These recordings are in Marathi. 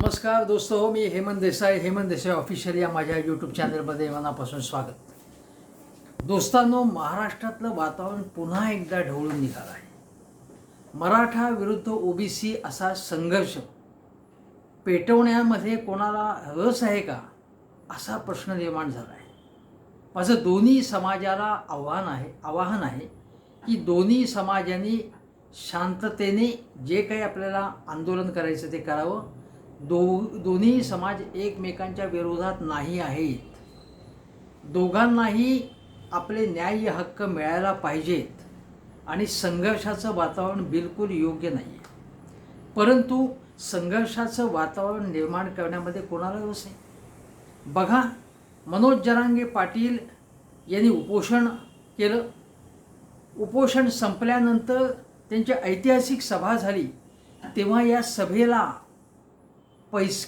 नमस्कार दोस्तों, मी हेमंत देसाई ऑफिशियल या माझ्या यूट्यूब चॅनलमध्ये मनापासून स्वागत. दोस्तांनो, महाराष्ट्रातलं वातावरण पुन्हा एकदा ढवळून निघालं आहे. मराठा विरुद्ध ओबीसी असा संघर्ष पेटवण्यामध्ये कोणाला रस आहे का असा प्रश्न निर्माण झाला आहे. माझं दोन्ही समाजाला आवाहन आहे की दोन्ही समाजांनी शांततेने जे काही आपल्याला आंदोलन करायचं ते करावं. दोन्ही समाज एकमेकांच्या विरोधात नाही आहेत. दोघांनाही आपले न्याय्य हक्क मिळायला पाहिजेत आणि संघर्षाचं वातावरण बिलकुल योग्य नाही आहे. परंतु संघर्षाचं वातावरण निर्माण करण्यामध्ये कोणाला रस आहे? बघा, मनोज जरांगे पाटील यांनी उपोषण केलं. उपोषण संपल्यानंतर त्यांची ऐतिहासिक सभा झाली. तेव्हा या सभेला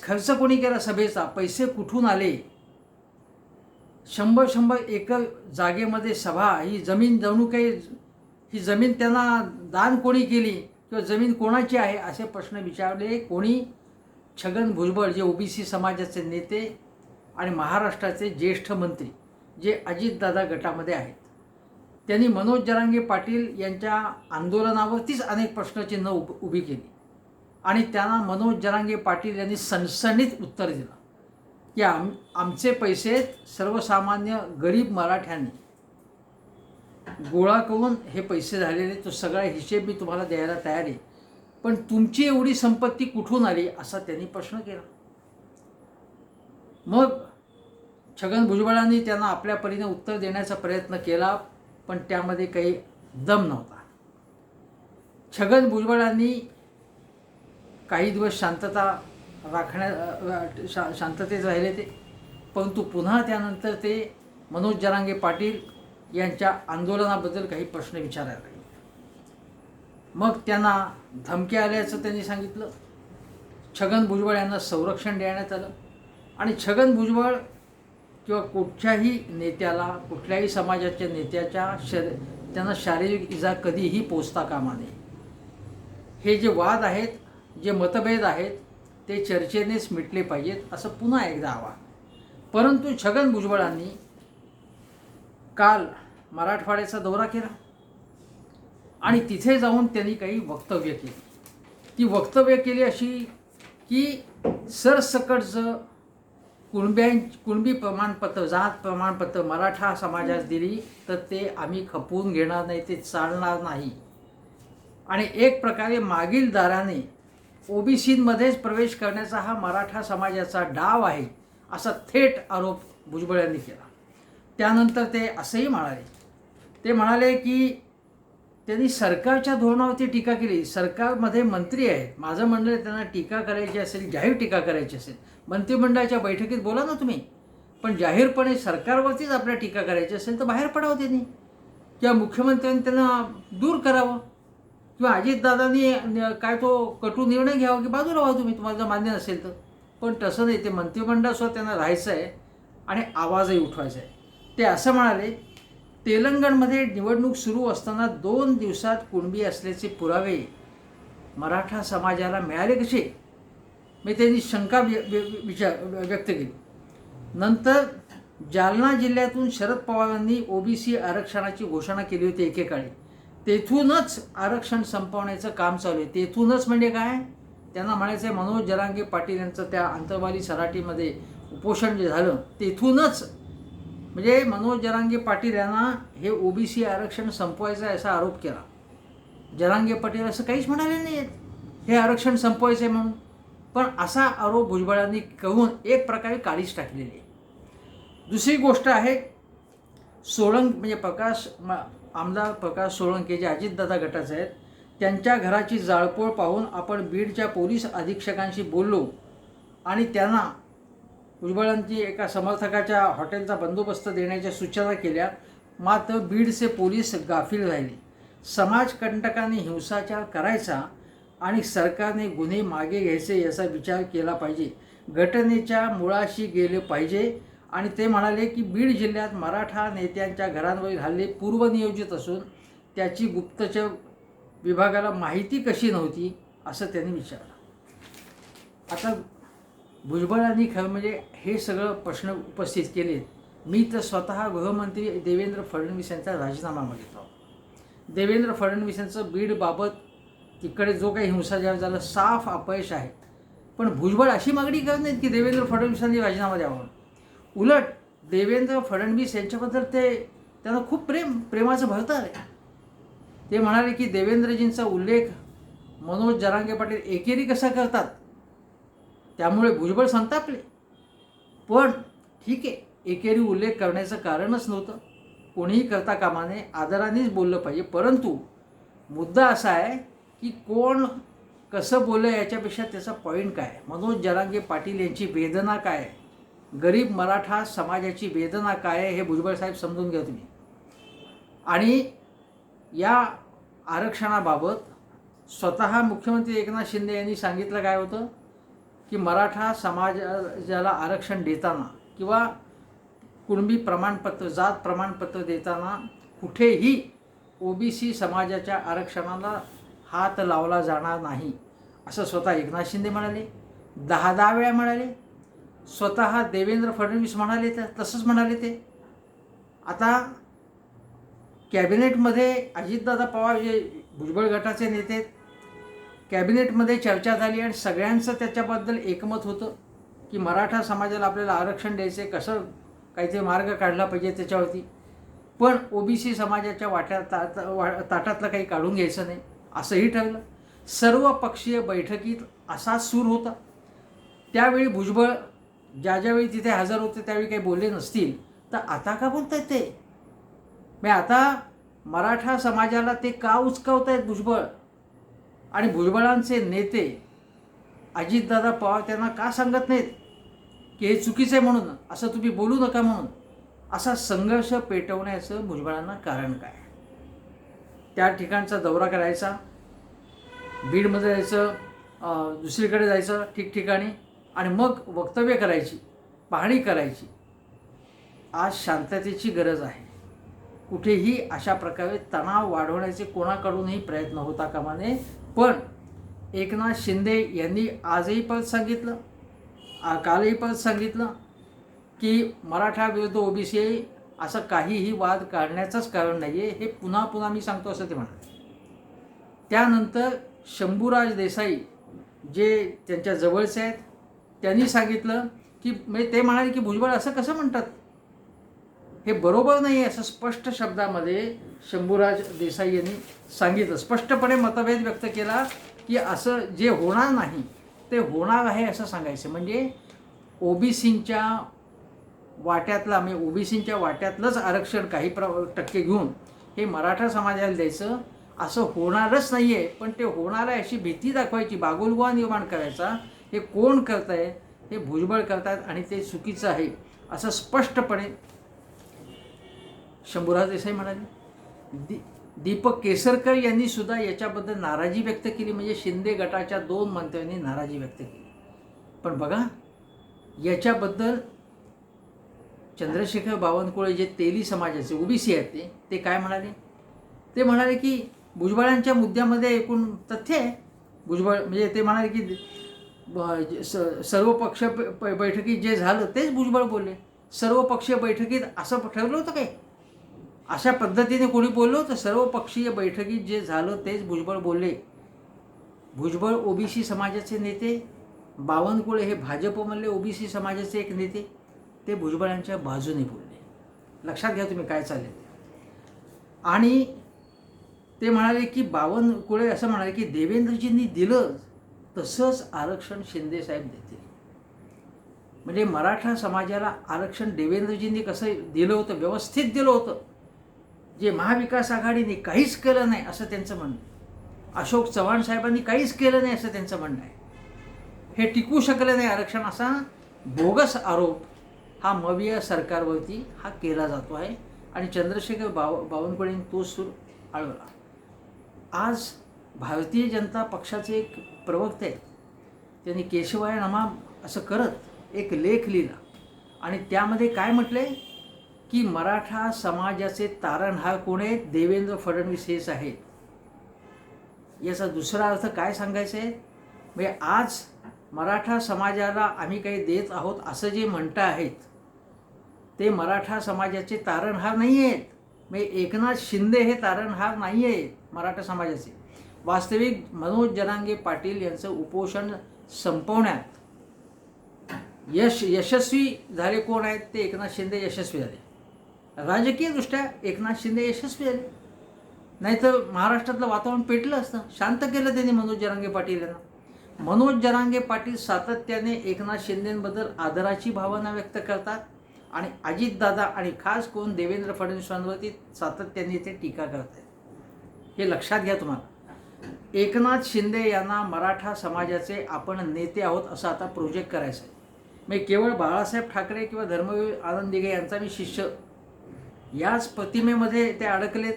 खर्च कोणी केला? सभेचा पैसे कुठून आले? 100 एकर जागेमध्ये सभा, ही जमीन जणू काही ही जमीन त्यांना दान कोणी केली किंवा जमीन कोणाची आहे असे प्रश्न विचारले. कोणी? छगन भुजबळ, जे ओबीसी समाजाचे नेते आणि महाराष्ट्राचे ज्येष्ठ मंत्री, जे अजितदादा गटामध्ये आहेत. त्यांनी मनोज जरांगे पाटील यांच्या आंदोलनावरतीच अनेक प्रश्नचिन्ह उभी केली आणि त्यांना मनोज जरांगे पाटील यांनी सणसणीत उत्तर दिलं की आमचे पैसे सर्वसामान्य गरीब मराठ्यांनी गोळा करून हे पैसे झालेले, तो सगळा हिशेब मी तुम्हाला द्यायला तयार आहे, पण तुमची एवढी संपत्ती कुठून आली असा त्यांनी प्रश्न केला. मग छगन भुजबळांनी त्यांना आपल्या परीने उत्तर देण्याचा प्रयत्न केला, पण त्यामध्ये काही दम नव्हता. छगन भुजबळांनी काही दिवस शांततेत राहिले ते, परंतु पुन्हा त्यानंतर ते मनोज जरांगे पाटील यांच्या आंदोलनाबद्दल काही प्रश्न विचारायला लागले. मग त्यांना धमकी आल्याचं त्यांनी सांगितलं. छगन भुजबळ यांना संरक्षण देण्यात आलं आणि छगन भुजबळ किंवा कुठच्याही नेत्याला, कुठल्याही समाजाच्या नेत्याच्या त्यांना शारीरिक इजा कधीही पोचता कामा नये. हे जे वाद आहेत, जे मतभेद आहेत, ते चर्चेनेच मिटले पाहिजेत असं पुन्हा एकदा आवाहन. परंतु छगन भुजबळांनी काल मराठवाड्याचा दौरा केला आणि तिथे जाऊन त्यांनी काही वक्तव्य केली. ती वक्तव्य केली अशी की सरसकटचं कुणबी प्रमाणपत्र, जात प्रमाणपत्र मराठा समाजास दिली तर ते आम्ही खपवून घेणार नाही, ते चालणार नाही. आणि एक प्रकारे मागील दाराने ओबीसीमध्येच प्रवेश करण्याचा हा मराठा समाजाचा डाव आहे असा थेट आरोप भुजबळ यांनी केला. त्यानंतर ते असंही म्हणाले की त्यांनी सरकारच्या धोरणावरती टीका केली. सरकारमध्ये मंत्री आहेत, माझं म्हणणं आहे त्यांना टीका करायची असेल, जाहीर टीका करायची असेल, मंत्रिमंडळाच्या बैठकीत बोला ना तुम्ही, पण जाहीरपणे सरकारवरतीच आपल्या टीका करायची असेल तर बाहेर पडावं त्यांनी, किंवा मुख्यमंत्र्यांनी त्यांना दूर करावं, किंवा अजितदादांनी काय तो कटू निर्णय घ्यावा की बाजूला व्हा तुम्ही, तुम्हाला जर मान्य नसेल तर. पण तसं नाही, ते मंत्रिमंडळासह त्यांना राहायचं आहे आणि आवाजही उठवायचा आहे. ते असं म्हणाले, तेलंगणमध्ये निवडणूक सुरू असताना 2 दिवसात कुणबी असल्याचे पुरावे मराठा समाजाला मिळाले कसे? मी त्यांनी शंका व्यक्त केली. नंतर जालना जिल्ह्यातून शरद पवारांनी ओबीसी आरक्षणाची घोषणा केली होती एकेकाळी. तेथूनच आरक्षण संपवण्याचं काम चालू आहे. तेथूनच म्हणजे काय? त्यांना म्हणायचं आहे मनोज जरांगे पाटील यांचं त्या आंतरवाली सराटीमध्ये उपोषण जे झालं तेथूनच, म्हणजे मनोज जरांगे पाटील यांना हे ओबीसी आरक्षण संपवायचं आहे असा आरोप केला. जरांगे पाटील असं काहीच म्हणाले नाही आहेत हे आरक्षण संपवायचं आहे म्हणून. पण असा आरोप भुजबळांनी करून एक प्रकारे काळीच टाकलेली आहे. दुसरी गोष्ट आहे, म्हणजे आमदार प्रकाश सोळंके जे अजितदादा गटाचे आहेत, त्यांच्या घराची जाळपोळ पाहून आपण बीडच्या पोलीस अधीक्षकांशी बोललो आणि त्यांना भुजबळांची एका समर्थकाच्या हॉटेलचा बंदोबस्त देण्याच्या सूचना केल्या. मात्र बीडचे पोलीस गाफील राहिले. समाजकंटकांनी हिंसाचार करायचा आणि सरकारने गुन्हे मागे घ्यायचे याचा विचार केला पाहिजे, घटनेच्या मुळाशी गेले पाहिजे. आणि ते म्हणाले की बीड जिल्ह्यात मराठा नेत्यांच्या घरांवरील हल्ले पूर्वनियोजित असून त्याची गुप्तचर विभागाला माहिती कशी नव्हती असं त्यांनी विचारलं. आता भुजबळांनी खरं म्हणजे हे सगळं प्रश्न उपस्थित केले. मी तर स्वतः गृहमंत्री देवेंद्र फडणवीस यांचा राजीनामा मागितला. देवेंद्र फडणवीस यांचं बीडबाबत तिकडे जो काही हिंसाचार झाला साफ अपयश आहे. पण भुजबळ अशी मागणी करत नाहीत की देवेंद्र फडणवीसांनी राजीनामा द्यावा. उलट देवेंद्र फडणवीस यांच्याबद्दल त्यांना खूप प्रेमाचं भरतं आहे. ते म्हणाले की देवेंद्रजींचा उल्लेख मनोज जरांगे पाटील एकेरी कसा करतात, त्यामुळे भुजबळ संतापले. पण ठीक आहे, एकेरी उल्लेख करण्याचं कारणच नव्हतं. कोणीही करता कामा नये, आदरानेच बोललं पाहिजे. परंतु मुद्दा असा आहे की कोण कसं बोललं याच्यापेक्षा त्याचा पॉईंट काय. मनोज जरांगे पाटील यांची वेदना काय आहे, गरीब मराठा समाजाची वेदना काय आहे, हे भुजबळ साहेब समजून घ्या तुम्ही. आणि या आरक्षणाबाबत स्वतः मुख्यमंत्री एकनाथ शिंदे यांनी सांगितलं काय होतं की मराठा समाजाला आरक्षण देताना किंवा कुणबी प्रमाणपत्र, जात प्रमाणपत्र देताना कुठेही ओबीसी समाजाच्या आरक्षणाला हात लावला जाणार नाही, असं स्वतः एकनाथ शिंदे म्हणाले. 10 वेळा म्हणाले. स्वतः देवेंद्र फडणवीस म्हणाले, तर तसंच म्हणाले ते. आता कॅबिनेटमध्ये अजितदादा पवार जे भुजबळ गटाचे नेते आहेत, कॅबिनेटमध्ये चर्चा झाली आणि सगळ्यांचं त्याच्याबद्दल एकमत होतं की मराठा समाजाला आपल्याला आरक्षण द्यायचं आहे, कसं काहीतरी मार्ग काढला पाहिजे त्याच्यावरती. पण ओबीसी समाजाच्या ताटातलं काही काढून घ्यायचं नाही असंही ठरलं. सर्वपक्षीय बैठकीत असा सूर होता. त्यावेळी भुजबळ ज्यावेळी तिथे हजर होते त्यावेळी काही बोलले नसतील, तर आता का बोलत आहेत ते. मी आता मराठा समाजाला ते का उचकावत आहेत भुजबळ, आणि भुजबळांचे नेते अजितदादा पवार त्यांना का सांगत नाहीत की हे चुकीचं आहे म्हणून, असं तुम्ही बोलू नका म्हणून. असा संघर्ष पेटवण्याचं भुजबळांना कारण काय. त्या ठिकाणचा दौरा करायचा, बीडमध्ये जायचं, दुसरीकडे जायचं ठिकठिकाणी, आणि मग वक्तव्य करायची, पाहणी करायची. आज शांततेची गरज आहे. कुठेही अशा प्रकारे तणाव वाढवण्याचे कोणाकडूनही प्रयत्न होता कामा नये. पण एकनाथ शिंदे यांनी आजही परत सांगितलं, कालही परत सांगितलं की मराठा विरुद्ध ओबीसी असं काहीही वाद काढण्याचंच कारण नाही आहे. हे पुन्हा पुन्हा मी सांगतो असं ते म्हणाले. त्यानंतर शंभूराज देसाई जे त्यांच्या जवळचे आहेत त्यांनी सांगितलं की ते म्हणाले की भुजबळ असं कसं म्हणतात, हे बरोबर नाही आहे, असं स्पष्ट शब्दामध्ये शंभूराज देसाई यांनी सांगितलं. स्पष्टपणे मतभेद व्यक्त केला की असं जे होणार नाही ते होणार आहे असं सांगायचं. म्हणजे ओबीसींच्या वाट्यातला, म्हणजे ओबीसींच्या वाट्यातलंच आरक्षण काही टक्के घेऊन हे मराठा समाजाला द्यायचं असं होणारच नाही आहे. पण ते होणार आहे अशी भीती दाखवायची, बागुलबुवा निर्माण करायचा, हे कोण करत आहे, हे भुजबळ करतात आणि ते चुकीचं आहे असं स्पष्टपणे शंभूराज देसाई म्हणाले. दीपक केसरकर यांनी सुद्धा याच्याबद्दल नाराजी व्यक्त केली. म्हणजे शिंदे गटाच्या 2 मंत्र्यांनी नाराजी व्यक्त केली. पण बघा, याच्याबद्दल चंद्रशेखर बावनकुळे जे तेली समाजाचे ओबीसी आहेत ते काय म्हणाले. ते म्हणाले की भुजबळांच्या मुद्द्यामध्ये एकूण तथ्य आहे. भुजबळ म्हणजे ते म्हणाले की सर्वपक्ष बैठकीत जे झालं तेच भुजबळ बोलले. सर्वपक्षीय बैठकीत असं ठरलं होतं काय, अशा पद्धतीने कोणी बोललो होतं. सर्वपक्षीय बैठकीत जे झालं तेच भुजबळ बोलले. भुजबळ ओबीसी समाजाचे नेते, बावनकुळे हे भाजपमधले ओबीसी समाजाचे एक नेते, ते भुजबळांच्या बाजूने बोलले. लक्षात घ्या तुम्ही काय चालले. आणि ते म्हणाले की बावनकुळे असं म्हणाले की देवेंद्रजींनी दिलं तसंच आरक्षण शिंदेसाहेब देतील. म्हणजे मराठा समाजाला आरक्षण देवेंद्रजींनी कसं दिलं होतं, व्यवस्थित दिलं होतं, जे महाविकास आघाडीने काहीच केलं नाही असं त्यांचं म्हणणं. अशोक चव्हाण साहेबांनी काहीच केलं नाही असं त्यांचं म्हणणं आहे. हे टिकू शकलं नाही आरक्षण, असा बोगस आरोप हा मविया सरकारवरती हा केला जातो आहे. आणि चंद्रशेखर बावनकुळेंनी तो सूर आळवला. आज भारतीय जनता पक्षाचे एक प्रवक्ते आहेत, त्यांनी केशवाय नमा असं करत एक लेख लिहिला आणि त्यामध्ये काय म्हटले की मराठा समाजाचे तारणहार कोण आहेत, देवेंद्र फडणवीस हेच आहेत. याचा दुसरा अर्थ काय सांगायचं आहे म्हणजे आज मराठा समाजाला आम्ही काही देत आहोत असं जे म्हणत आहेत ते मराठा समाजाचे तारणहार नाही आहेत. म्हणजे एकनाथ शिंदे हे तारणहार नाही आहेत मराठा समाजाचे. वास्तविक मनोज जरांगे पाटील यांचं उपोषण संपवण्यात यशस्वी झाले कोण आहेत? ते एकनाथ शिंदे यशस्वी झाले. राजकीयदृष्ट्या एकनाथ शिंदे यशस्वी झाले, नाहीतर महाराष्ट्रातलं वातावरण पेटलं असतं. शांत केलं त्यांनी मनोज जरांगे पाटील यांना. मनोज जरांगे पाटील सातत्याने एकनाथ शिंदेबद्दल आदराची भावना व्यक्त करतात आणि अजितदादा आणि खास करून देवेंद्र फडणवीसांवरती सातत्याने ते टीका करत आहेत. हे लक्षात घ्या. तुम्हाला एकनाथ शिंदे यांना मराठा समाजाचे आपण नेते आहोत असं आता प्रोजेक्ट करायचं आहे. म्हणजे केवळ बाळासाहेब ठाकरे किंवा धर्मवीर आनंद दिघे यांचा मी शिष्य याच प्रतिमेमध्ये ते अडकलेत.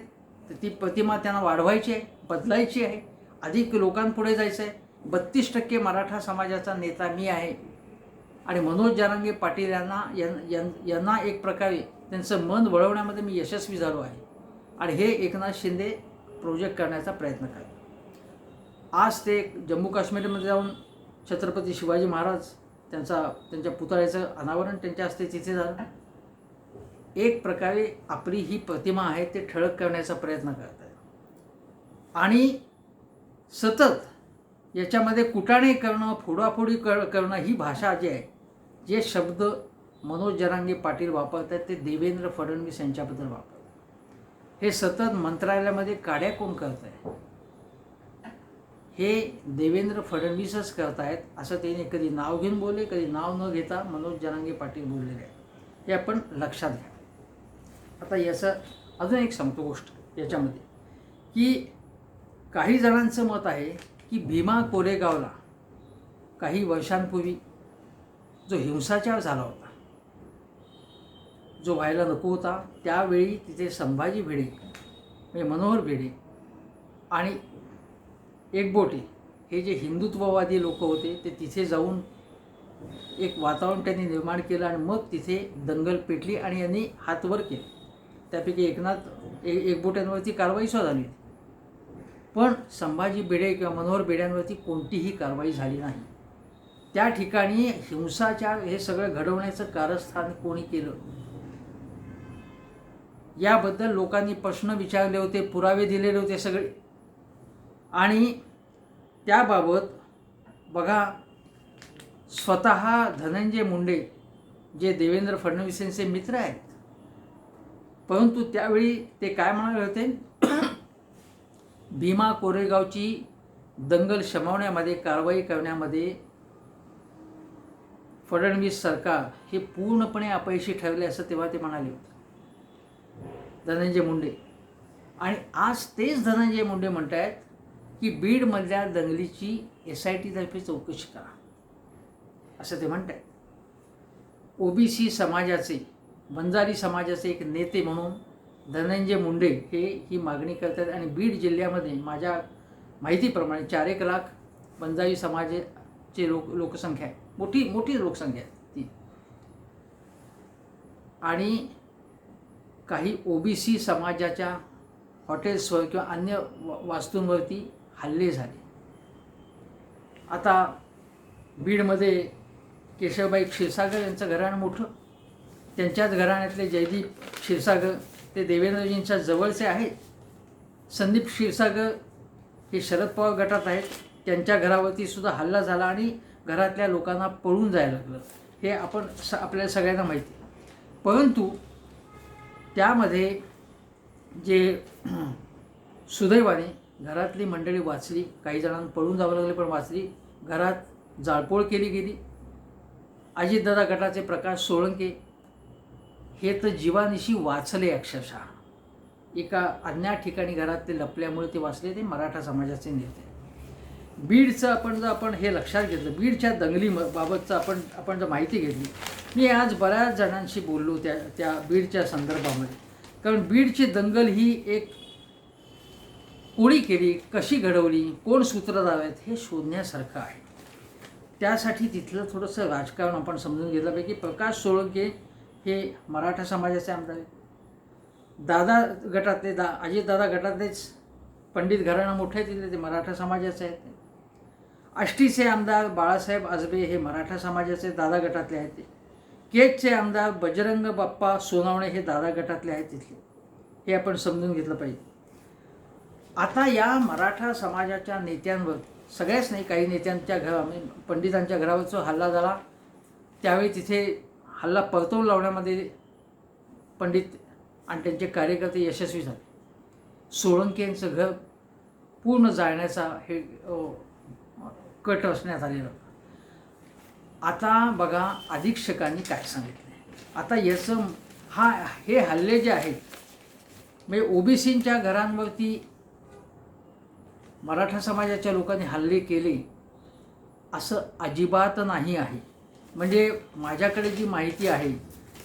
तर ती प्रतिमा त्यांना वाढवायची आहे, बदलायची आहे, अधिक लोकांपुढे जायचं आहे. 32% मराठा समाजाचा नेता मी आहे आणि मनोज जरांगे पाटील यांना एक प्रकारे त्यांचं मन वळवण्यामध्ये मी यशस्वी झालो आहे आणि हे एकनाथ शिंदे प्रोजेक्ट करण्याचा प्रयत्न करतात. आज ते जम्मू काश्मीरमध्ये जाऊन छत्रपती शिवाजी महाराज त्यांच्या पुतळ्याचं अनावरण त्यांच्या हस्ते तिथे झालं. एक प्रकारे आपली ही प्रतिमा आहे ते ठळक करण्याचा प्रयत्न करत आहेत आणि सतत याच्यामध्ये कुटाणे करणं, फोडाफोडी करणं ही भाषा जी आहे, जे शब्द मनोज जरांगे पाटील वापरतात ते देवेंद्र फडणवीस यांच्याबद्दल वापरतात. हे सतत मंत्रालयामध्ये काड्या कोण करत आहे? हे देवेंद्र फडणवीसच करत आहेत असं त्यांनी कधी नाव घेऊन बोलले, कधी नाव न घेता मनोज जरांगे पाटील बोललेले आहे. हे आपण लक्षात घ्या. आता याचं अजून एक सांगतो गोष्ट याच्यामध्ये, की काही जणांचं मत आहे की भीमा कोरेगावला काही वर्षांपूर्वी जो हिंसाचार झाला होता, जो व्हायला नको होता, त्यावेळी तिथे संभाजी भिडे म्हणजे मनोहर भिडे आणि एकबोटे हे जे हिंदुत्ववादी लोक होते ते तिथे जाऊन एक वातावरण त्यांनी निर्माण केलं आणि मग तिथे दंगल पेटली आणि यांनी हात वर केले. त्यापैकी एकबोट्यांवरती कारवाई सुद्धा झाली, पण संभाजी भिडे किंवा मनोहर भिड्यांवरती कोणतीही कारवाई झाली नाही. त्या ठिकाणी हिंसाचार हे सगळं घडवण्याचं कारस्थान कोणी केलं याबद्दल लोकांनी प्रश्न विचारले होते, पुरावे दिलेले होते सगळे. आणि त्याबाबत बघा, स्वतः धनंजय मुंडे जे देवेंद्र फडणवीसांचे मित्र आहेत, परंतु त्यावेळी ते काय म्हणाले होते, भीमा कोरेगावची दंगल शमवण्यामध्ये, कारवाई करण्यामध्ये फडणवीस सरकार हे पूर्णपणे अपयशी ठरले असं तेव्हा ते म्हणाले होते, धनंजय मुंडे. आणि आज तेच धनंजय मुंडे म्हणत आहेत की बीडमधल्या दंगलीची SIT तर्फे चौकशी करा असं ते म्हणत आहेत. OBC समाजाचे, बंजारी समाजाचे एक नेते म्हणून धनंजय मुंडे हे ही मागणी करतात आणि बीड जिल्ह्यामध्ये माझ्या माहितीप्रमाणे 4-1 लाख बंजारी समाजाची लोकसंख्या आहे, मोठी लोकसंख्या आहे ती. आणि काही OBC समाजाच्या हॉटेल्सवर किंवा अन्य वास्तूंवरती हल्ले झाले. आता बीडमध्ये केशवबाई क्षीरसागर यांचं घराणं मोठं, त्यांच्याच घराण्यातले जयदीप क्षीरसागर ते देवेंद्रजींच्या जवळचे आहेत. संदीप क्षीरसागर हे शरद पवार गटात आहेत, त्यांच्या घरावरती सुद्धा हल्ला झाला आणि घरातल्या लोकांना पळून जायला लागलं. हे आपल्याला सगळ्यांना माहिती आहे. परंतु त्यामध्ये जे सुदैवाने घरातली मंडळी वाचली, काही जणांना पळून जावं लागले पण वाचली. घरात जाळपोळ केली गेली. अजितदादा गटाचे प्रकाश सोळंके हे तर जीवानिशी वाचले अक्षरशः. एका अज्ञात ठिकाणी घरात ते लपल्यामुळे ते वाचले. ते मराठा समाजाचे नेते. बीडचं आपण हे लक्षात घेतलं, बीडच्या दंगलीबाबतचं आपण जर माहिती घेतली, मी आज बऱ्याच जणांशी बोललो त्या बीडच्या संदर्भामध्ये. कारण बीडची दंगल ही एक कोणी केली, कशी घडवली, कोण सूत्रधार आहेत हे शोधण्यासारखं आहे. त्यासाठी तिथलं थोडंसं राजकारण आपण समजून घेतलं पाहिजे. प्रकाश सोळंके हे मराठा समाजाचे आमदार आहेत. दादा गटातले अजितदादा गटातलेच पंडित घराणं मोठे तिथले ते मराठा समाजाचे आहेत. आष्टीचे आमदार बाळासाहेब आजबे हे मराठा समाजाचे दादा गटातले आहेत. केजचे आमदार बजरंग बाप्पा सोनावणे हे दादा गटातले आहेत तिथले. हे आपण समजून घेतलं पाहिजे. आता या मराठा समाजाच्या नेत्यांवर, सगळ्याच नाही, काही नेत्यांच्या पंडितांच्या घरावरचा हल्ला झाला. त्यावेळी तिथे हल्ला परतवून लावण्यामध्ये पंडित आणि त्यांचे कार्यकर्ते यशस्वी झाले. सोळंके यांचं घर पूर्ण जाळण्याचा हे कट रचण्यात आलेला. आता बघा अधीक्षकांनी काय सांगितलं. आता याचं हे हल्ले जे आहेत म्हणजे ओबीसींच्या घरांवरती मराठा समाजाच्या लोकांनी हल्ले केले असं अजिबात नाही आहे. म्हणजे माझ्याकडे जी माहिती आहे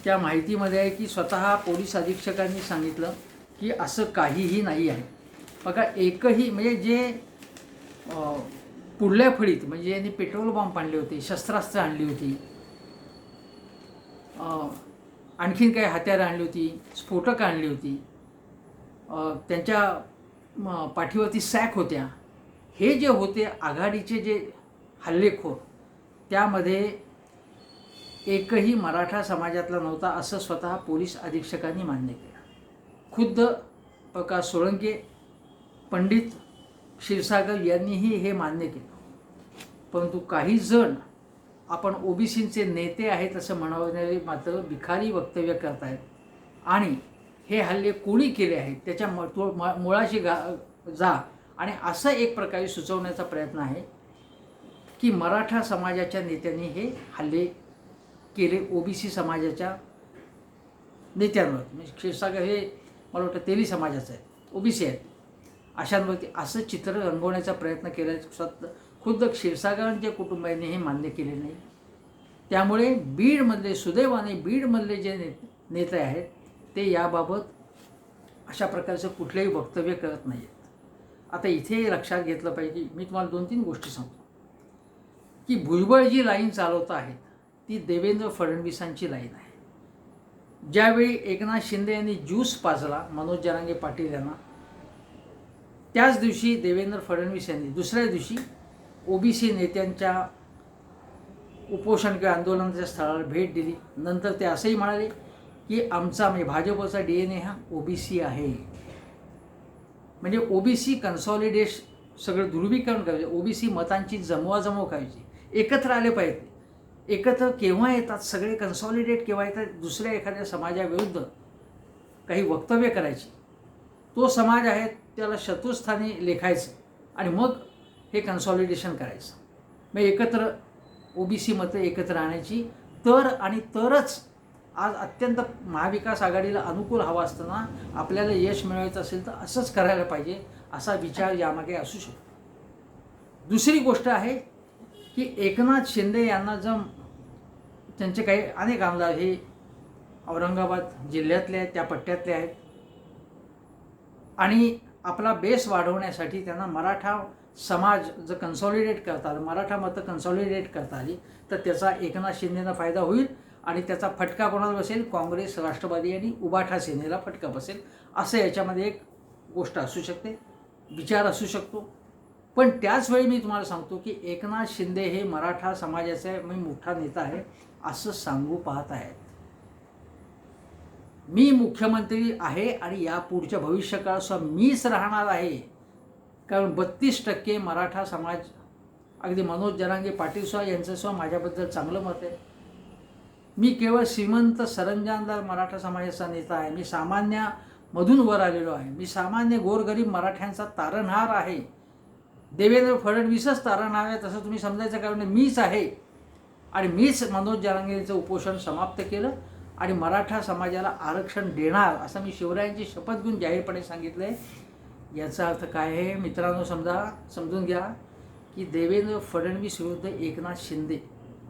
त्या माहितीमध्ये आहे की स्वतः पोलीस अधीक्षकांनी सांगितलं की असं काहीही नाही आहे. बघा एकही म्हणजे जे पुढल्या फळीत म्हणजे यांनी पेट्रोल बॉम्ब आणले होते, शस्त्रास्त्र आणली होती, आणखीन काही हत्यारं आणली होती, स्फोटक आणली होती, त्यांच्या पाठीवरती सॅक होत्या, हे जे होते आघाडीचे जे हल्लेखोर त्यामध्ये एकही मराठा समाजातला नव्हता असं स्वतः पोलीस अधीक्षकांनी मान्य केलं. खुद्द प्रकाश सोळंके, पंडित क्षीरसागर यांनीही हे मान्य केलं. परंतु काही जण आपण ओबीसींचे नेते आहेत असं म्हणणारे मात्र भिखारी वक्तव्य करत आहेत आणि हे हल्ले कोणी केले आहेत त्याच्या मुळाशी जा आणि असं एक प्रकारे सुचवण्याचा प्रयत्न आहे की मराठा समाजाच्या नेत्यांनी हे हल्ले केले ओबीसी समाजाच्या नेत्यांवर. म्हणजे क्षीरसागर हे मला वाटतं तेली समाजाचं आहे, ओबीसी आहेत, अशांवरती असं चित्र रंगवण्याचा प्रयत्न केला. खुद्द क्षीरसागरांच्या कुटुंबियांनी हे मान्य केले नाही. त्यामुळे बीडमधले सुदैवाने बीडमधले जे नेते आहेत ते याबाबत अशा प्रकारचं कुठलंही वक्तव्य करत नाही आहेत. आता इथे लक्षात घेतलं पाहिजे की मी तुम्हाला 2-3 गोष्टी सांगतो की भुजबळ जी लाईन चालवत आहेत ती देवेंद्र फडणवीसांची लाईन आहे. ज्यावेळी एकनाथ शिंदे यांनी ज्यूस पाजला मनोज जरांगे पाटील यांना, त्याच दिवशी देवेंद्र फडणवीस यांनी दुसऱ्या दिवशी ओबीसी नेत्यांच्या उपोषण किंवा आंदोलनाच्या स्थळाला भेट दिली. नंतर ते असंही म्हणाले की आमचा म्हणजे भाजपचा DNA हा ओबीसी आहे. म्हणजे ओबीसी कन्सॉलिडेशन सगळं ध्रुवीकरण करायचे, ओबीसी मतांची जमवाजमव करायची, एकत्र आले पाहिजे. एकत्र केव्हा येतात सगळे, कन्सॉलिडेट केव्हा येतात, दुसऱ्या एखाद्या समाजाविरुद्ध काही वक्तव्य करायची, तो समाज आहे त्याला शत्रुस्थानी लेखायचं आणि मग हे कन्सॉलिडेशन करायचं. मग एकत्र ओबीसी मतं एकत्र आणायची तरच आज अत्यंत महाविकास आघाडीला अनुकूल हवा असताना आपल्याला यश मिळवायचं असेल तर असंच करायला पाहिजे असा विचार यामागे असू शकतो. दुसरी गोष्ट आहे की एकनाथ शिंदे यांना त्यांचे काही अनेक आमदार हे औरंगाबाद जिल्ह्यातले आहेत, त्या पट्ट्यातले आहेत आणि आपला बेस वाढवण्यासाठी त्यांना मराठा समाज जर कन्सॉलिडेट करता आलं, मराठा मतं कन्सॉलिडेट करता आली तर त्याचा एकनाथ शिंदेंना फायदा होईल आणि त्याचा फटका कोणाला बसेल, काँग्रेस, राष्ट्रवादी आणि उबाठा सेनेला फटका बसेल. असं याच्यामध्ये एक गोष्ट असू शकते, विचार असू शकतो. पण त्याचवेळी मी तुम्हाला सांगतो की एकनाथ शिंदे हे मराठा समाजाचा मोठा नेता आहे असं सांगू पाहत आहेत. मी मुख्यमंत्री आहे आणि या पुढच्या भविष्यकाळात मीच राहणार आहे, कारण 32% मराठा समाज, अगदी मनोज जरांगे पाटील सुद्धा यांचं माझ्याबद्दल चांगलं मत आहे. मी केवळ श्रीमंत सरंजामदार मराठा समाजाचा नेता आहे, मी सामान्यामधून वर आलेलो आहे, मी सामान्य गोरगरीब मराठ्यांचा तारणहार आहे. देवेंद्र फडणवीसच तारणहार आहे तसं तुम्ही समजायचं, कारण मीच आहे आणि मीच मनोज जरांगेचं उपोषण समाप्त केलं आणि मराठा समाजाला आरक्षण देणार असं मी शिवरायांची शपथ घेऊन जाहीरपणे सांगितलं आहे. याचा अर्थ काय आहे मित्रांनो, समजून घ्या की देवेंद्र फडणवीस विरुद्ध एकनाथ शिंदे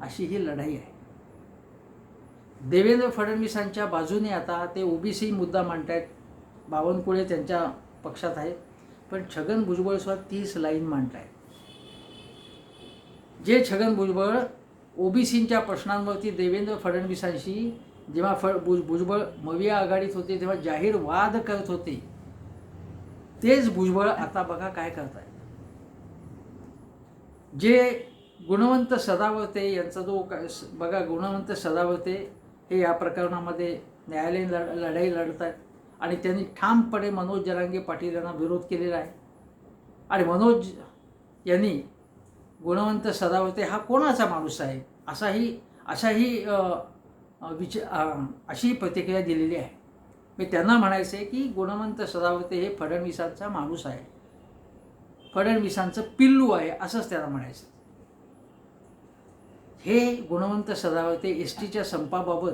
अशी ही लढाई आहे. देवेंद्र फडणवीसांच्या बाजूने आता ते ओबीसी मुद्दा मांडतायत, बावनकुळे त्यांच्या पक्षात आहेत, पण छगन भुजबळ सुद्धा 30 लाईन मांडतायत. जे छगन भुजबळ ओबीसींच्या प्रश्नांवरती देवेंद्र फडणवीसांशी जेव्हा भुजबळ मविया आघाडीत होते तेव्हा जाहीर वाद करत होते, तेच भुजबळ आता बघा काय करतायत. जे गुणवंत सदावर्ते यांचा जो बघा, गुणवंत सदावर्ते हे या प्रकरणामध्ये न्यायालयीन लढाई लढत आहेत आणि त्यांनी ठामपणे मनोज जरांगे पाटील यांना विरोध केलेला आहे. आणि मनोज यांनी गुणवंत सदावर्ते हा कोणाचा माणूस आहे अशाही अशी प्रतिक्रिया दिलेली आहे. मी त्यांना म्हणायचं आहे की गुणवंत सदावर्ते हे फडणवीसांचा माणूस आहे, फडणवीसांचं पिल्लू आहे, असंच त्याला म्हणायचं. हे गुणवंत सदावर्ते एस टीच्या संपाबाबत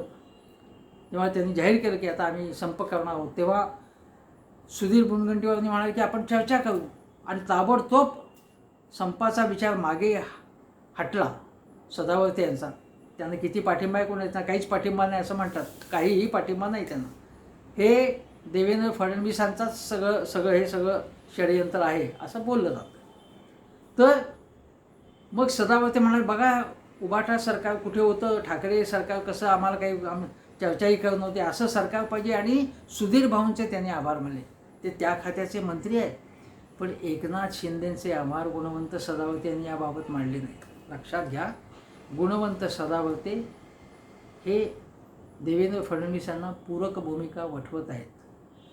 जेव्हा त्यांनी जाहीर केलं की आता आम्ही संप करणार आहोत, तेव्हा सुधीर मुनगंटीवारांनी म्हणाले की आपण चर्चा करू, आणि ताबडतोब संपाचा विचार मागे हटला सदावर्ते यांचा. त्यांना किती पाठिंबा आहे कोण येतात, काहीच पाठिंबा नाही असं म्हणतात, काहीही पाठिंबा नाही त्यांना. हे देवेंद्र फडणवीसांचाच हे सगळं षडयंत्र आहे असं बोललं जातं. तर मग सदावर्ते म्हणाले बघा, उभाटा सरकार कुठे होतं, ठाकरे सरकार कसं, आम्हाला काही चर्चाही करत नव्हती, असं सरकार पाहिजे. आणि सुधीर भाऊंचे त्यांनी आभार मानले, ते त्या खात्याचे मंत्री आहेत. पण एकनाथ शिंदेचे आभार गुणवंत सदावर्ते यांनी याबाबत मांडले नाही. लक्षात घ्या, गुणवंत सदावर्ते हे देवेंद्र फडणवीसांना पूरक भूमिका वठवत आहेत.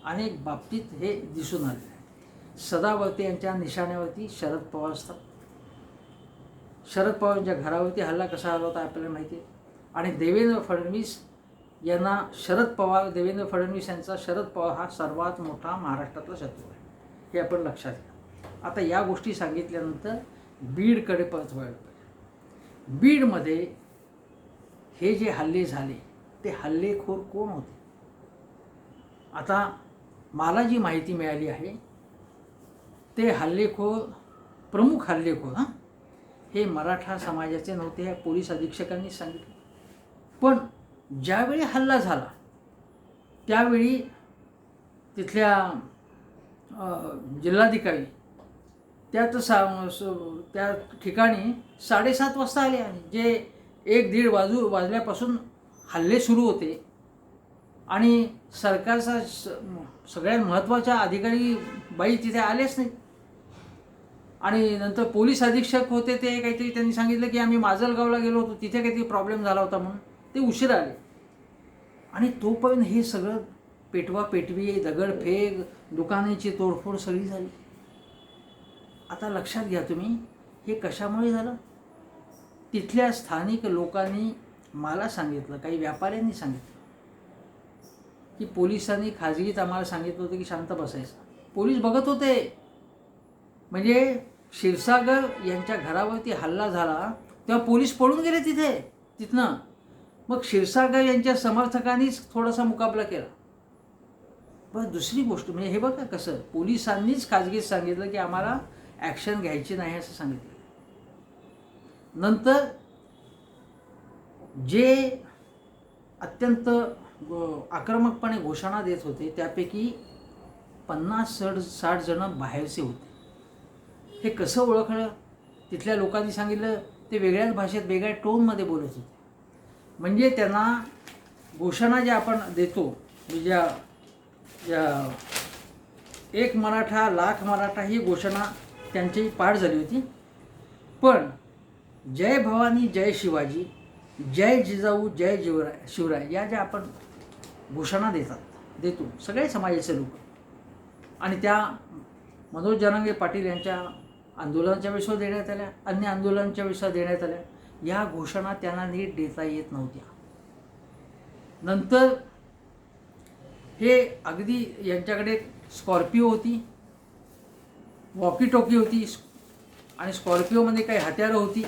अनेक बाबतीत हे दिसून आले आहे. सदावर्ते यांच्या निशाण्यावरती शरद पवार असतात. शरद पवारांच्या घरावरती हल्ला कसा आला होता आपल्याला माहिती आहे. आणि देवेंद्र फडणवीस यांचा शरद पवार हा सर्वात मोठा महाराष्ट्रातला शत्रू आहे, हे आपण लक्षात घ्या. आता या गोष्टी सांगितल्यानंतर बीडकडे परत वळलं पाहिजे. बीडमध्ये हे जे हल्ले झाले ते हल्लेखोर कोण होते? आता मला जी माहिती मिळाली आहे ते प्रमुख हल्लेखोर हे मराठा समाजाचे नव्हते, हे पोलीस अधीक्षकांनी सांगितलं. पण ज्यावेळी हल्ला झाला त्यावेळी तिथल्या जिल्हाधिकारी त्या ठिकाणी 7:30 वाजता आले, आणि जे 1-1:30 वाजल्यापासून हल्ले सुरू होते. आणि सरकारचा सगळ्यात महत्त्वाचा अधिकारी बाई तिथे आलेच नाही. आणि नंतर पोलीस अधीक्षक होते, ते काहीतरी त्यांनी सांगितलं की आम्ही माजलगावला गेलो होतो, तिथे काहीतरी प्रॉब्लेम झाला होता म्हणून ते उशीर आले. आणि तोपर्यंत हे सगळं पेटवी, दगडफेक, दुकानाची तोडफोड सगळी झाली. आता लक्षात घ्या तुम्ही, हे कशामुळे झालं? तिथल्या स्थानिक लोकांनी मला सांगितलं, काही व्यापाऱ्यांनी सांगितलं की पोलिसांनी खाजगीत आम्हाला सांगितलं होतं की शांत बसायचं. पोलीस बघत होते. म्हणजे क्षीरसागर यांच्या घरावरती हल्ला झाला तेव्हा पोलीस पळून गेले तिथनं. मग क्षीरसागर यांच्या समर्थकांनीच थोडासा मुकाबला केला. बरं, दुसरी गोष्ट म्हणजे हे बघा कसं पोलिसांनीच खाजगीत सांगितलं की आम्हाला ॲक्शन घ्यायची नाही असं सांगितलं. नंतर जे अत्यंत आक्रमकपणे घोषणा देत होते त्यापैकी 50-60 जण बाहेरचे होते. हे कसं ओळखलं? तिथल्या लोकांनी सांगितलं ते वेगळ्याच भाषेत वेगळ्या टोनमध्ये बोलत होते. म्हणजे त्यांना घोषणा ज्या आपण देतो, म्हणजे एक मराठा लाख मराठा ही घोषणा त्यांची पाठ झाली होती. पण जय भवानी, जय शिवाजी, जय जिजाऊ, जय शिवराय या ज्या आपण घोषणा देतो सगळे समाजाचे लोक, आणि त्या मनोज जरांगे पाटील यांच्या आंदोलनाच्या वेळेस देण्यात आल्या, अन्य आंदोलनाच्या वेळेस देण्यात आल्या. या घोषणा त्यांना नीट देता येत नव्हत्या. नंतर हे अगदी यांच्याकडे स्कॉर्पिओ होती, वॉकी टॉकी होती, आणि स्कॉर्पिओमध्ये काही हत्यारं होती,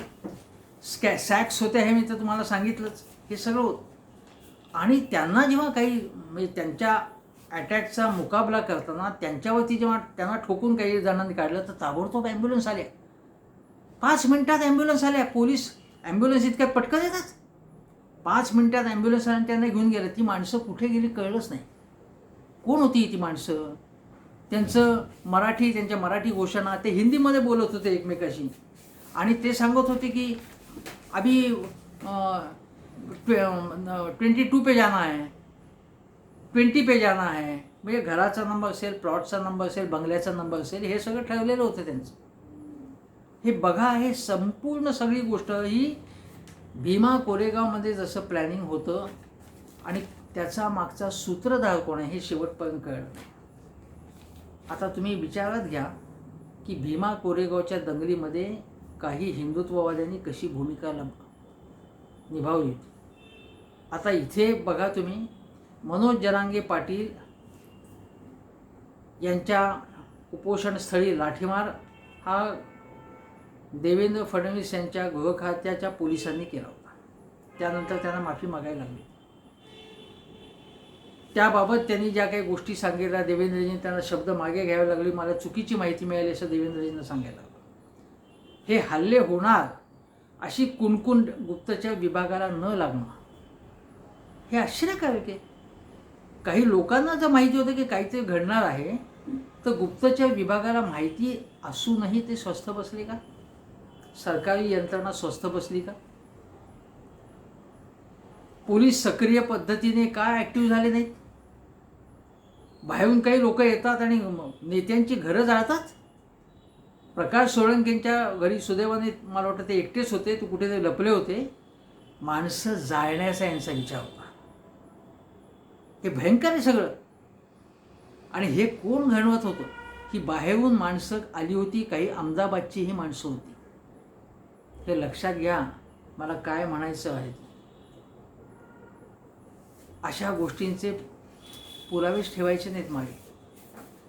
सॅक्स होत्या, हे मी तर तुम्हाला सांगितलंच. हे सगळं होतं. आणि त्यांना जेव्हा काही म्हणजे त्यांच्या अटॅकचा मुकाबला करताना त्यांच्यावरती जेव्हा त्यांना ठोकून काही जणांनी काढलं तर ताबडतोब ॲम्ब्युलन्स आल्या. 5 मिनिटात ॲम्ब्युलन्स आल्या. पोलीस ॲम्ब्युलन्स इतक्या पटकन येतात. 5 मिनिटात ॲम्ब्युलन्स आल्या, त्यांना घेऊन गेलं. ती माणसं कुठे गेली कळलंच नाही. कोण होती ती माणसं? त्यांच्या मराठी घोषणा ते हिंदीमध्ये बोलत होते एकमेकाशी, आणि ते सांगत होते की अभी 22 पे जाना है, 20 पे जाना है. म्हणजे घराचा नंबर असेल, प्लॉटचा नंबर असेल, बंगल्याचा नंबर असेल, हे सगळं ठरवलेलं होतं त्यांचं. हे बघा, हे संपूर्ण सगळी गोष्ट ही भीमा कोरेगावमध्ये जसं प्लॅनिंग होतं आणि त्याचा मागचा सूत्रधार कोण आहे हे शेवटपर्यंत कळलं नाही. आता तुम्ही विचारात घ्या की भीमा कोरेगावच्या दंगलीमध्ये काही हिंदुत्ववाद्यांनी कशी भूमिका निभावली. आता इथे बघा तुम्ही, मनोज जरांगे पाटील यांच्या उपोषणस्थळी लाठीमार हा देवेंद्र फडणवीस यांच्या गृह खात्याच्या पोलिसांनी केला होता. त्यानंतर त्यांना माफी मागायला लागली. त्याबाबत त्यांनी ज्या काही गोष्टी सांगितल्या, देवेंद्रजींनी त्यांना शब्द मागे घ्यावे लागले, मला चुकीची माहिती मिळाली असं देवेंद्रजींना सांगायला लागलं. हे हल्ले होणार अशी कुणकुण गुप्तचर विभागाला न लागणं हे आश्चर्यकारक आहे. काही लोकांना जर माहिती होतं की काहीतरी घडणार आहे, तर गुप्तचर विभागाला माहिती असूनही ते स्वस्थ बसले का? सरकारी यंत्रणा स्वस्थ बसली का? पोलीस सक्रिय पद्धतीने का ॲक्टिव्ह झाले नाहीत? बाहेरून काही लोक येतात आणि नेत्यांची घरं जाळतात. प्रकाश सोळंकेंच्या घरी सुदैवाने मला वाटतं ते एकटेच होते, ते कुठेतरी लपले होते. माणसं जाळण्याचा यांचा विचार होता. हे भयंकर आहे सगळं. आणि हे कोण घडवत होतं? की बाहेरून माणसं आली होती, काही अहमदाबादची ही माणसं होती. हे लक्षात घ्या, मला काय म्हणायचं आहे. अशा गोष्टींचे पुरावेच ठेवायचे नाहीत मागे.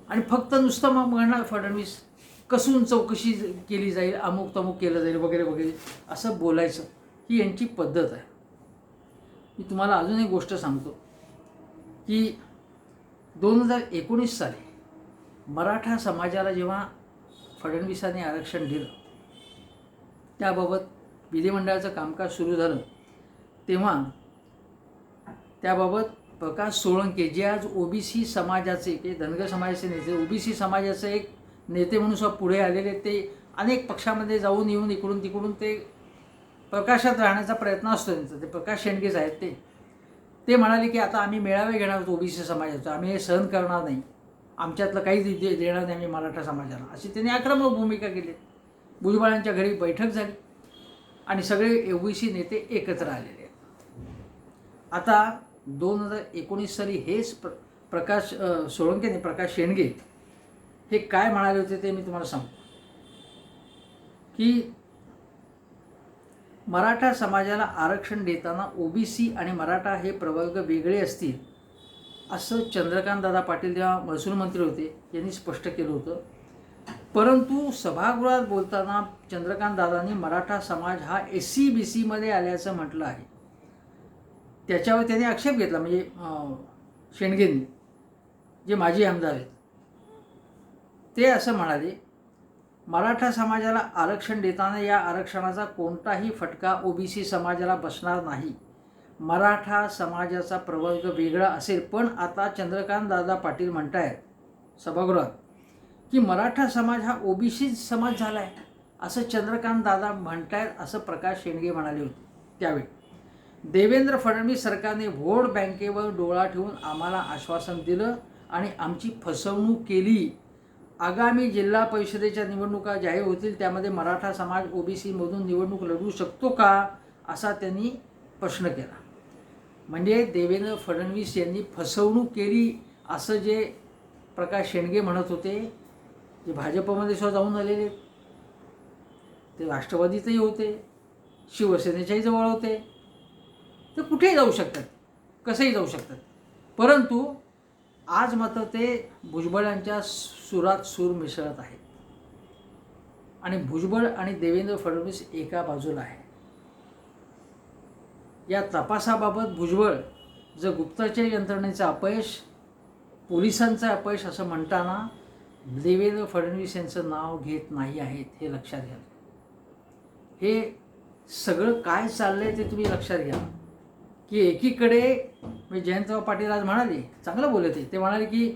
आणि फक्त नुसतं मग म्हणणार फडणवीस कसून चौकशी केली जाईल, अमुक तमुक केलं जाईल वगैरे वगैरे असं बोलायचं, ही यांची पद्धत आहे. मी तुम्हाला अजून एक गोष्ट सांगतो की 2019 साली मराठा समाजाला जेव्हा फडणवीसांनी आरक्षण दिलं, त्याबाबत विधिमंडळाचं कामकाज सुरू झालं, तेव्हा त्याबाबत प्रकाश सोळंके जे आज ओबीसी समाजाचे की धनगर समाजाचे नेते, ओबीसी समाजाचे एक नेते म्हणून सुद्धा पुढे आलेले, ते अनेक पक्षामध्ये जाऊन येऊन इकडून तिकडून ते प्रकाशात राहण्याचा प्रयत्न असतो त्यांचा. ते प्रकाश शेंडगेच आहेत. ते म्हणाले की आता आम्ही मेळावे घेणार आहोत ओबीसी समाजाचा, आम्ही हे सहन करणार नाही, आमच्यातलं काहीच देणार नाही आम्ही मराठा समाजाला, अशी त्यांनी आक्रमक भूमिका केली. भुजबळांच्या घरी बैठक झाली आणि सगळे ओबीसी नेते एकत्र आलेले आहेत. आता 2019 साली हेच प्रकाश सोळंके प्रकाश शेंडगे हे काय म्हणाले होते ते मी तुम्हाला सांगतो की मराठा समाजाला आरक्षण देताना ओबीसी आणि मराठा हे प्रवर्ग वेगळे असतील असं चंद्रकांत दादा पाटील जेव्हा महसूल मंत्री होते यांनी स्पष्ट केलं होतं. परंतु सभागृहात बोलताना चंद्रकांत दादांनी मराठा समाज हा SC-BC मध्ये आल्याचं म्हटलं आहे. त्याच्यावर त्यांनी आक्षेप घेतला, म्हणजे शेंडगेंनी, जे माजी आमदार आहेत, ते असं म्हणाले, मराठा समाजाला आरक्षण देताना या आरक्षणाचा कोणताही फटका ओबीसी समाजाला बसणार नाही. मराठा समाजाचा प्रवर्ग वेगळा असेल. पण आता चंद्रकांत दादा पाटील म्हणतायत सभागृहात की मराठा समाज हा ओबीसी समाज झाला आहे, असं चंद्रकांत दादा म्हणतायत, असं प्रकाश शेंडगे म्हणाले होते त्यावेळी. देवेंद्र फडणवीस सरकारने व्होट बँकेवर डोळा ठेवून आम्हाला आश्वासन दिलं आणि आमची फसवणूक केली. आगामी जिल्हा परिषदेच्या निवडणुका जाहीर होतील, त्यामध्ये मराठा समाज ओबीसीमधून निवडणूक लढवू शकतो का, असा त्यांनी प्रश्न केला. म्हणजे देवेंद्र फडणवीस यांनी फसवणूक केली असं जे प्रकाश शेंडगे म्हणत होते, जे भाजपमध्ये सुद्धा जाऊन आलेले, ते राष्ट्रवादीतही होते, शिवसेनेच्याही जवळ होते, ते कुठेही जाऊ शकतात, कसंही जाऊ शकतात. परंतु आज मात्र ते भुजबळांच्या सुरात सूर मिसळत आहेत आणि भुजबळ आणि देवेंद्र फडणवीस एका बाजूला आहे. या तपासाबाबत भुजबळ जर गुप्तचर यंत्रणेचं अपयश, पोलिसांचं अपयश असं म्हणताना देवेंद्र फडणवीस यांचं नाव घेत नाही आहेत, हे लक्षात घ्या. हे सगळं काय चाललंय ते तुम्ही लक्षात घ्या की एकीकडे मी जयंतराव पाटील आज म्हणाले, चांगलं बोलत आहे, ते म्हणाले की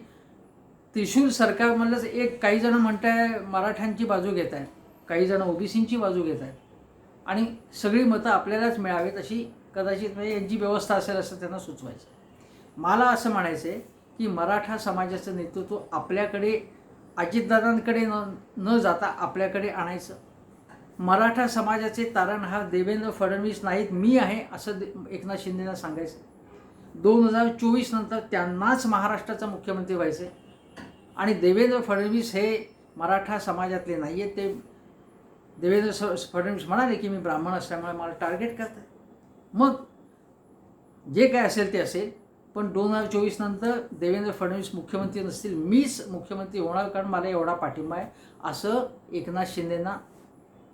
त्रिशूल सरकार म्हणलंच एक, काही जण म्हणताय मराठ्यांची बाजू घेत आहेत, काही जण ओबीसींची बाजू घेत आहेत आणि सगळी मतं आपल्यालाच मिळावेत अशी कदाचित म्हणजे यांची व्यवस्था असेल असं त्यांना सुचवायचं. मला असं म्हणायचं आहे की मराठा समाजाचं नेतृत्व आपल्याकडे, अजितदादांकडे न जाता आपल्याकडे आणायचं. मराठा समाजाचे तारणहार देवेंद्र फडणवीस नाहीत, मी आहे असं एकनाथ शिंदेंना सांगायचं. 2024 नंतर त्यांनाच महाराष्ट्राचा मुख्यमंत्री व्हायचे आणि देवेंद्र फडणवीस हे मराठा समाजातले नाही आहेत. ते देवेंद्र फडणवीस म्हणाले की मी ब्राह्मण असल्यामुळे मला टार्गेट करतात. मग जे काय असेल ते असेल, पण 2024 नंतर देवेंद्र फडणवीस मुख्यमंत्री नसतील, मीच मुख्यमंत्री होणार कारण मला एवढा पाठिंबा आहे असं एकनाथ शिंदेंना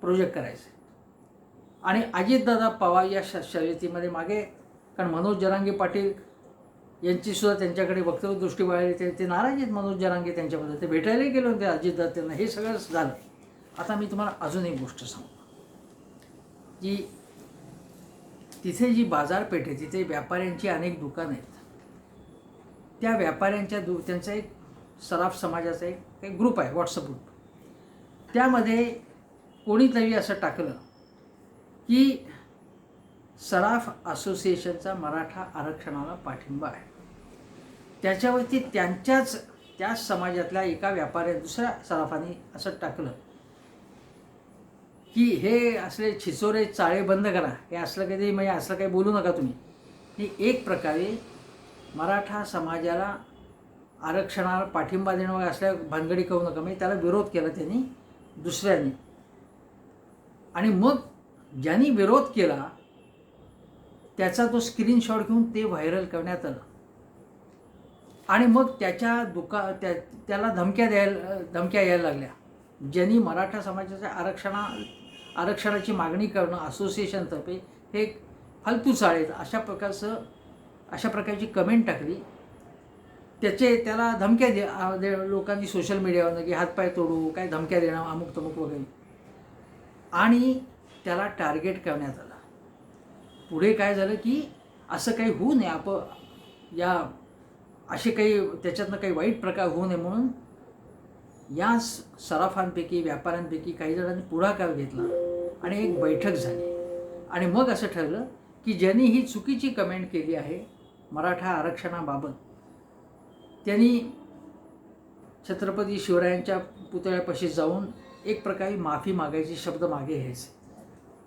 प्रोजेक्ट करायचं. आणि अजितदादा पवार या शर्यतीमध्ये मागे, कारण मनोज जरांगे पाटील यांचीसुद्धा त्यांच्याकडे वक्तव्य दृष्टी वळाली. ते नाराज आहेत मनोज जरांगे त्यांच्याबद्दल. ते भेटायलाही गेले होते अजितदादा त्यांना. हे सगळं झालं. आता मी तुम्हाला अजून एक गोष्ट सांगतो की तिथे जी बाजारपेठ आहे, तिथे व्यापाऱ्यांची अनेक दुकानं आहेत. त्या व्यापाऱ्यांच्या त्यांचा एक सराफ समाजाचा एक ग्रुप आहे, व्हॉट्सअप ग्रुप. त्यामध्ये कोणीतरी असं टाकलं की सराफ असोसिएशनचा मराठा आरक्षणाला पाठिंबा आहे. त्याच्यावरती त्याच समाजातल्या एका व्यापाऱ्या दुसऱ्या सराफाने असं टाकलं की हे असले छिचोरे चाळे बंद करा, हे असलं कधी म्हणजे असलं काही बोलू नका तुम्ही. ही एक प्रकारे मराठा समाजाला आरक्षणाला पाठिंबा देणं वगैरे असल्या भानगडी करू नका, म्हणजे त्याला विरोध केला त्यांनी दुसऱ्यांनी. आणि मग ज्यांनी विरोध केला त्याचा तो स्क्रीनशॉट घेऊन ते व्हायरल करण्यात आलं. आणि मग त्याला धमक्या यायला लागल्या. ज्यांनी मराठा समाजाच्या आरक्षणाची मागणी करणं असोसिएशनतर्फे हे फालतू चाळे अशा प्रकारची कमेंट टाकली. त्याला धमक्या लोकांनी सोशल मीडियावर की हातपाय तोडू, काय धमक्या देणं अमुक तमुक वगैरे, आणि त्याला टार्गेट करण्यात आलं. पुढे काय झालं की असं काही होऊ नये, असे काही त्याच्यातनं काही वाईट प्रकार होऊ नये म्हणून या सराफांपैकी व्यापाऱ्यांपैकी काही जणांनी पुढाकार घेतला आणि एक बैठक झाली. आणि मग असं ठरलं की ज्यांनी ही चुकीची कमेंट केली आहे मराठा आरक्षणाबाबत, त्यांनी छत्रपती शिवरायांच्या पुतळ्यापाशी जाऊन एक प्रकारे माफी मागायची, शब्द मागे घ्यायचे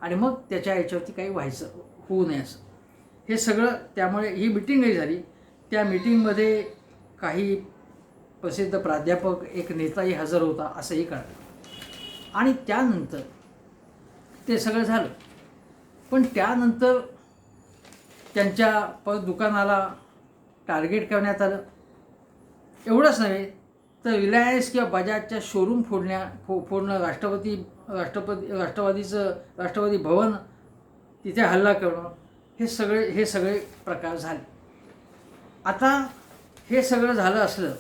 आणि मग त्याच्या याच्यावरती काही होऊ नये असं. हे सगळं, त्यामुळे ही मिटिंगही झाली. त्या मिटिंगमध्ये काही प्रसिद्ध प्राध्यापक, एक नेताही हजर होता असंही कळलं. आणि त्यानंतर ते सगळं झालं. पण त्यानंतर त्यांच्या परत दुकानाला टार्गेट करण्यात आलं. एवढंच नव्हे तर रिलायन्स किंवा बजाजच्या शोरूम फोडणं, राष्ट्रवादी भवन तिथे हल्ला करणं, हे सगळे प्रकार झाले. आता हे सगळं झालं असलं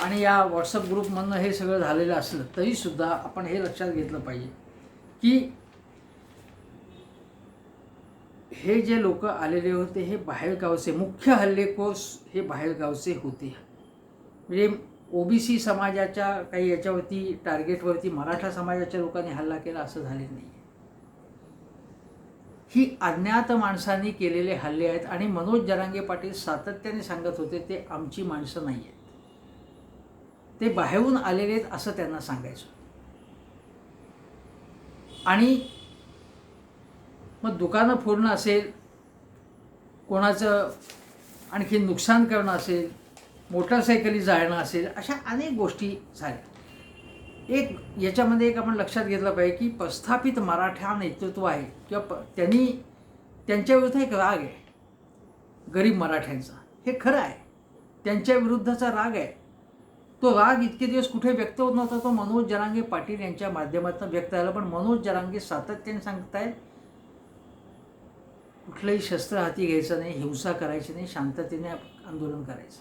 आणि या व्हॉट्सअप ग्रुपमधनं हे सगळं झालेलं असलं तरीसुद्धा आपण हे लक्षात घेतलं पाहिजे की हे जे लोक आलेले होते हे बाहेरगावचे, मुख्य हल्लेखोर हे बाहेरगावचे होते. म्हणजे ओबीसी समाजाच्या काही याच्यावरती टार्गेटवरती मराठा समाजाच्या लोकांनी हल्ला केला असं झाले नाही. ही अज्ञात माणसांनी केलेले हल्ले आहेत. आणि मनोज जरांगे पाटील सातत्याने सांगत होते ते आमची माणसं नाही आहेत, ते बाहेरून आलेले आहेत असं त्यांना सांगायचं. आणि मग दुकानं फोडणं असेल, कोणाचं आणखी नुकसान करणं असेल, मोटरसायकली जाळणं असेल, अशा अनेक गोष्टी झाल्या. याच्यामध्ये एक आपण लक्षात घेतलं पाहिजे की प्रस्थापित मराठा नेतृत्व आहे किंवा त्यांच्या विरुद्ध एक राग आहे गरीब मराठ्यांचा. हे खरं आहे, त्यांच्या विरुद्धचा राग आहे. तो राग इतके दिवस कुठे व्यक्त होत नव्हता, तो मनोज जरांगे पाटील यांच्या माध्यमातून व्यक्त झाला. पण मनोज जरांगे सातत्याने सांगतायत कुठलंही शस्त्र हाती घ्यायचं नाही, हिंसा करायची नाही, शांततेने आंदोलन करायचं,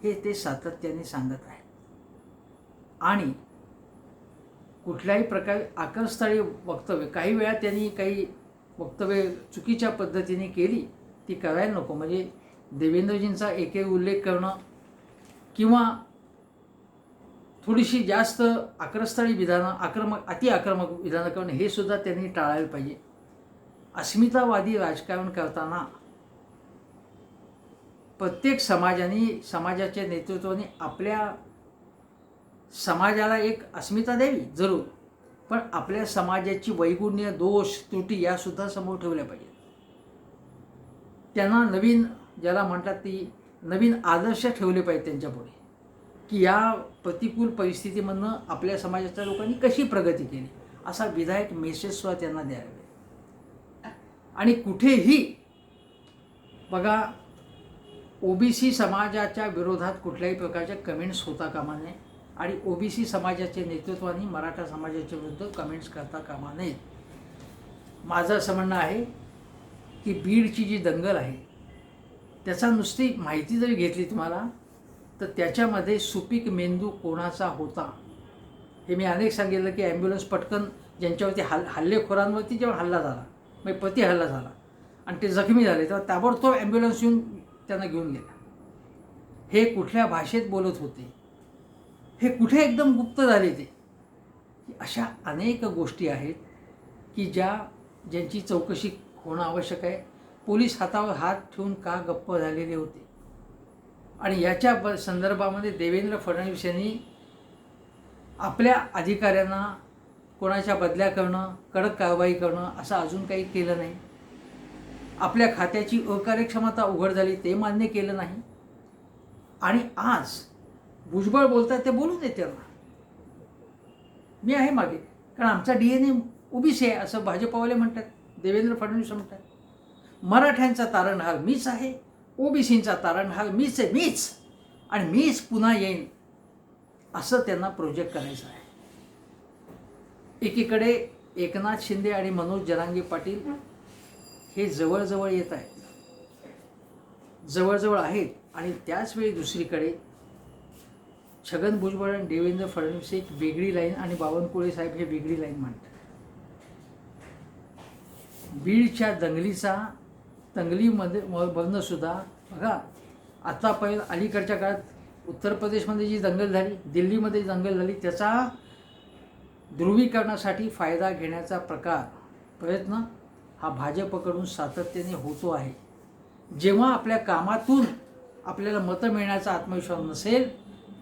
हे ते सातत्याने सांगत आहेत. आणि कुठल्याही प्रकारे आकर्षस्थळी वक्तव्य, काही वेळा त्यांनी काही वक्तव्य चुकीच्या पद्धतीने केली, ती करायला नको. म्हणजे देवेंद्रजींचा एक उल्लेख करणं किंवा थोडीशी जास्त आकर्षस्थळी विधानं, अति आक्रमक विधानं करणं, हे सुद्धा त्यांनी टाळायला पाहिजे. अस्मितावादी राजकारण करताना प्रत्येक समाजाच्या नेतृत्वाने आपल्या समाजाला एक अस्मिता द्यावी जरूर, पण आपल्या समाजाची वैगुण्य, दोष, त्रुटी यासुद्धा समोर ठेवल्या पाहिजेत. त्यांना नवीन, ज्याला म्हणतात ती नवीन आदर्श ठेवले पाहिजेत त्यांच्यापुढे, की या प्रतिकूल परिस्थितीमधनं आपल्या समाजाच्या लोकांनी कशी प्रगती केली, असा विधायक मेसेजसुद्धा त्यांना द्यावे. आणि कुठेही बघा, ओबीसी समाजाच्या विरोधात कुठल्याही प्रकारच्या कमेंट्स होता कामा नये आणि ओबीसी समाजाच्या नेतृत्वाने मराठा समाजाच्या विरुद्ध कमेंट्स करता कामा नयेत. माझं असं म्हणणं आहे की बीडची जी दंगल आहे त्याचा नुसती माहिती जरी घेतली तुम्हाला तर त्याच्यामध्ये सुपीक मेंदू कोणाचा होता हे मी अनेक सांगितलं. की ॲम्ब्युलन्स पटकन ज्यांच्यावरती हल्लेखोरांवरती जेव्हा हल्ला झाला, म्हणजे प्रति हल्ला झाला आणि ते जखमी झाले, तेव्हा ताबडतोब ॲम्ब्युलन्स येऊन त्यांना घेऊन गेला. हे कुठल्या भाषेत बोलत होते, हे कुठे एकदम गुप्त झाले ते. अशा अनेक गोष्टी आहेत की ज्यांची चौकशी होणं आवश्यक आहे. पोलीस हातावर हात ठेवून का गप्प झालेले होते. आणि याच्या संदर्भामध्ये देवेंद्र फडणवीस यांनी आपल्या अधिकाऱ्यांना कोणाच्या बदल्या करणं, कडक कारवाई करणं असं अजून काही केलं नाही. आपल्या खात्याची अकार्यक्षमता उघड झाली ते मान्य केलं नाही. आणि आज भुजबळ बोलतात ते बोलू देत त्यांना, मी आहे मागे, कारण आमचा DNA ओबीसी आहे असं भाजपवाले म्हणतात, देवेंद्र फडणवीस म्हणतात. मराठ्यांचा तारणहार मीच आहे, ओबीसींचा तारणहार मीच आहे, मीच, आणि मीच पुन्हा येईन असं त्यांना प्रोजेक्ट करायचं आहे. एकीकडे एकनाथ शिंदे आणि मनोज जरांगे पाटील हे जवळजवळ येत आहेत, जवळजवळ आहेत. आणि त्याचवेळी दुसरीकडे छगन भुजबळ आणि देवेंद्र फडणवीस एक वेगळी लाईन आणि बावनकुळे साहेब हे वेगळी लाईन मांडतात. बीडच्या दंगलीमध्ये बघणं सुद्धा बघा, आतापर्यंत अलीकडच्या काळात उत्तर प्रदेशमध्ये जी दंगल झाली, दिल्लीमध्ये दंगल झाली, त्याचा ध्रुवीकरणासाठी फायदा घेण्याचा प्रयत्न हा भाजपकडून सातत्याने होतो आहे. जेव्हा आपल्या कामातून आपल्याला मतं मिळण्याचा आत्मविश्वास नसेल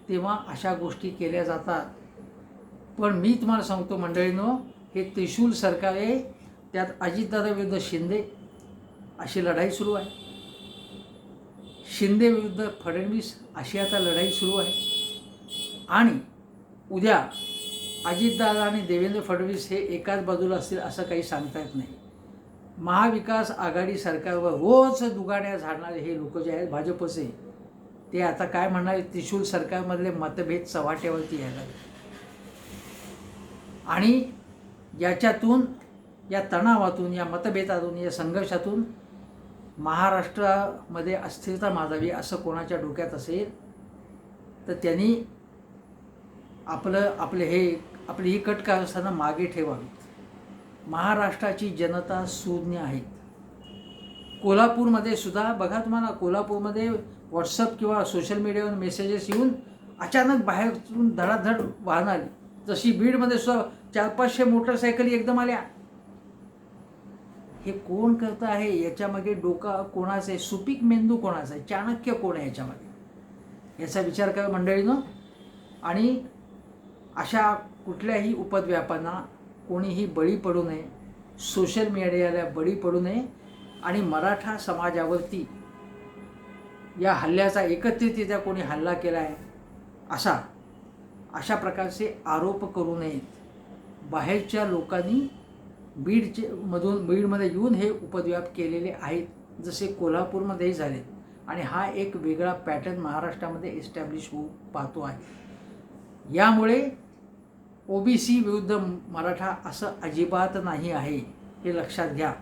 तेव्हा अशा गोष्टी केल्या जातात. पण मी तुम्हाला सांगतो मंडळींनो, हे त्रिशूल सरकार आहे, त्यात अजितदादा विरुद्ध शिंदे अशी लढाई सुरू आहे, शिंदे विरुद्ध फडणवीस अशी आता लढाई सुरू आहे. आणि उद्या अजितदादा आणि देवेंद्र फडणवीस हे एकाच बाजूला असतील असं काही सांगता येत नाही. महाविकास आघाडी सरकारवर रोज दुगाड्या झाडणारे हे लोक जे आहेत भाजपचे, ते आता काय म्हणणार, त्रिशूल सरकारमधले मतभेद चव्हाट्यावरती यायला. आणि याच्यातून, या तणावातून, या मतभेदातून, या संघर्षातून महाराष्ट्रामध्ये अस्थिरता माजावी असं कोणाच्या डोक्यात असेल तर त्यांनी आपली ही कट कारस्थानं मागे ठेवावी. महाराष्ट्राची जनता सुज्ञ आहेत. कोल्हापूरमध्ये सुद्धा बघा, तुम्हाला कोल्हापूरमध्ये व्हॉट्सअप किंवा सोशल मीडियावर मेसेजेस येऊन अचानक बाहेरून धडाधड वाहणारी, जशी बीडमध्ये सुद्धा 400-500 मोटरसायकली एकदम आल्या. हे कोण करतं आहे, याच्यामागे डोका कोणाचं आहे, सुपीक मेंदू कोणाचा आहे, चाणक्य कोण आहे याच्यामागे, याचा विचार करा मंडळीनं. आणि अशा कुठल्याही उपद्व्यापांना कोणीही बळी पडू नये, सोशल मीडियाला बळी पडू नये. आणि मराठा समाजावरती या हल्ल्याचा एकत्रितरित्या कोणी हल्ला केला आहे अशा प्रकारचे आरोप करू नयेत. बाहेरच्या लोकांनी बीडमध्ये येऊन हे उपद्व्याप केलेले आहेत, जसे कोल्हापूरमध्येही झाले. आणि हा एक वेगळा पॅटर्न महाराष्ट्रामध्ये एस्टॅब्लिश होऊ पाहतो आहे. यामुळे ओबीसी विरुद्ध मराठा असं अजिबात नाही आहे, हे लक्षात घ्या.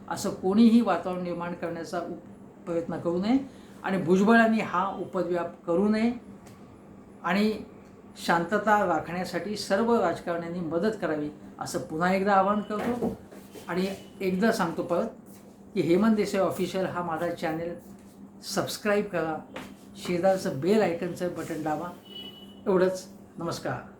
असं कोणीही वातावरण निर्माण करण्याचा प्रयत्न करू नये आणि भुजबळांनी हा उपद्व्याप करू नये. आणि शांतता राखण्यासाठी सर्व राजकारण्यांनी मदत करावी असं पुन्हा एकदा आवाहन करतो. आणि एकदा सांगतो परत की हेमंत देसाई ऑफिशियल हा माझा चॅनल सबस्क्राईब करा, शेजारचं बेल आयकनचं बटन दाबा. एवढंच. नमस्कार.